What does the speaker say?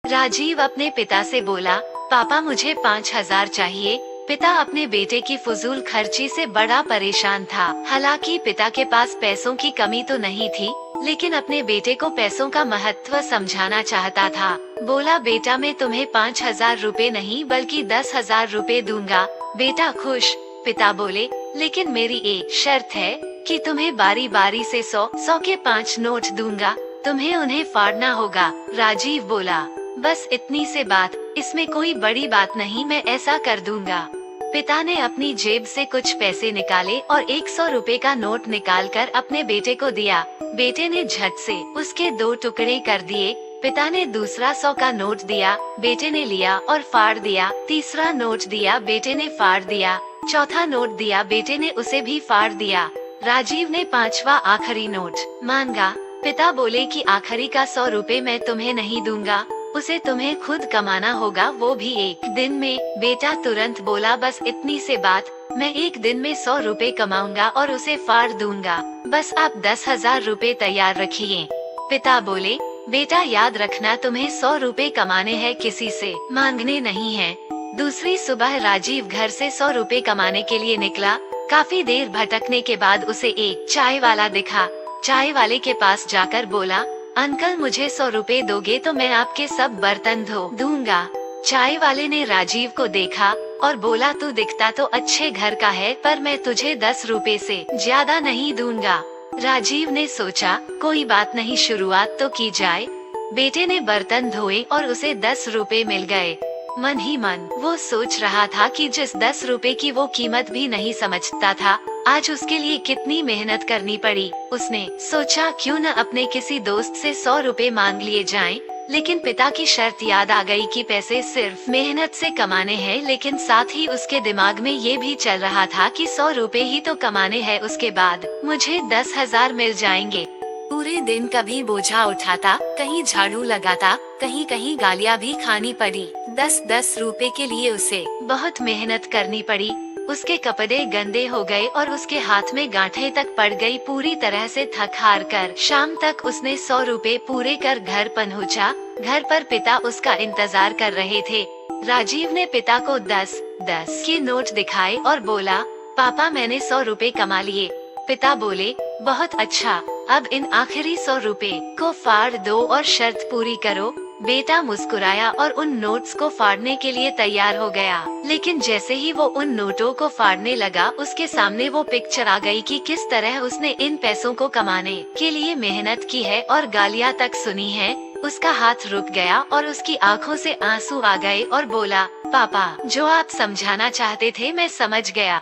राजीव अपने पिता से बोला, पापा मुझे 5,000 चाहिए। पिता अपने बेटे की फजूल खर्ची से बड़ा परेशान था। हालांकि पिता के पास पैसों की कमी तो नहीं थी, लेकिन अपने बेटे को पैसों का महत्व समझाना चाहता था। बोला, बेटा मैं तुम्हें 5,000 रुपए नहीं बल्कि 10,000 रुपए दूंगा। बेटा खुश। पिता बोले, लेकिन मेरी एक शर्त है कि तुम्हें बारी बारी से 100 के 5 नोट दूंगा, तुम्हें उन्हें फाड़ना होगा। राजीव बोला, बस इतनी से बात, इसमें कोई बड़ी बात नहीं, मैं ऐसा कर दूंगा। पिता ने अपनी जेब से कुछ पैसे निकाले और 100 रुपए का नोट निकालकर अपने बेटे को दिया। बेटे ने झट से उसके 2 टुकड़े कर दिए। पिता ने दूसरा 100 का नोट दिया, बेटे ने लिया और फाड़ दिया। तीसरा नोट दिया, बेटे ने फाड़ दिया। चौथा नोट दिया, बेटे ने उसे भी फाड़ दिया। राजीव ने 5वां आखिरी नोट मांगा। पिता बोले कि आखिरी का 100 रुपए मैं तुम्हें नहीं दूंगा, उसे तुम्हें खुद कमाना होगा, वो भी एक दिन में। बेटा तुरंत बोला, बस इतनी से बात, मैं एक दिन में 100 रुपए कमाऊंगा और उसे फाड़ दूंगा, बस आप 10,000 रुपए तैयार रखिए। पिता बोले, बेटा याद रखना, तुम्हें 100 रुपए कमाने हैं, किसी से मांगने नहीं है। दूसरी सुबह राजीव घर से 100 रुपए कमाने के लिए निकला। काफी देर भटकने के बाद उसे एक चाय वाला दिखा। चाय वाले के पास जाकर बोला, अंकल मुझे 100 रुपए दोगे तो मैं आपके सब बर्तन धो दूंगा। चाय वाले ने राजीव को देखा और बोला, तू दिखता तो अच्छे घर का है, पर मैं तुझे 10 रुपए से ज्यादा नहीं दूंगा। राजीव ने सोचा, कोई बात नहीं, शुरुआत तो की जाए। बेटे ने बर्तन धोए और उसे 10 रुपए मिल गए। मन ही मन वो सोच रहा था कि जिस 10 रुपए की वो कीमत भी नहीं समझता था, आज उसके लिए कितनी मेहनत करनी पड़ी। उसने सोचा, क्यों न अपने किसी दोस्त से 100 रुपए मांग लिए जाएं। लेकिन पिता की शर्त याद आ गई कि पैसे सिर्फ मेहनत से कमाने हैं, लेकिन साथ ही उसके दिमाग में ये भी चल रहा था कि 100 रुपए ही तो कमाने हैं, उसके बाद मुझे 10,000 मिल जाएंगे। पूरे दिन कभी बोझा उठाता, कहीं झाड़ू लगाता, कहीं कहीं गालियाँ भी खानी पड़ी। 10-10 रुपए के लिए उसे बहुत मेहनत करनी पड़ी। उसके कपड़े गंदे हो गए और उसके हाथ में गांठें तक पड़ गई। पूरी तरह से थक हार कर शाम तक उसने 100 रुपए पूरे कर घर पहुंचा। घर पर पिता उसका इंतजार कर रहे थे। राजीव ने पिता को 10-10 के नोट दिखाए और बोला, पापा मैंने 100 रुपए कमा लिए। पिता बोले, बहुत अच्छा, अब इन आखिरी 100 रुपए को फाड़ दो और शर्त पूरी करो। बेटा मुस्कुराया और उन नोट्स को फाड़ने के लिए तैयार हो गया। लेकिन जैसे ही वो उन नोटों को फाड़ने लगा, उसके सामने वो पिक्चर आ गई कि किस तरह उसने इन पैसों को कमाने के लिए मेहनत की है और गालियाँ तक सुनी है। उसका हाथ रुक गया और उसकी आंखों से आंसू आ गए और बोला, पापा जो आप समझाना चाहते थे मैं समझ गया।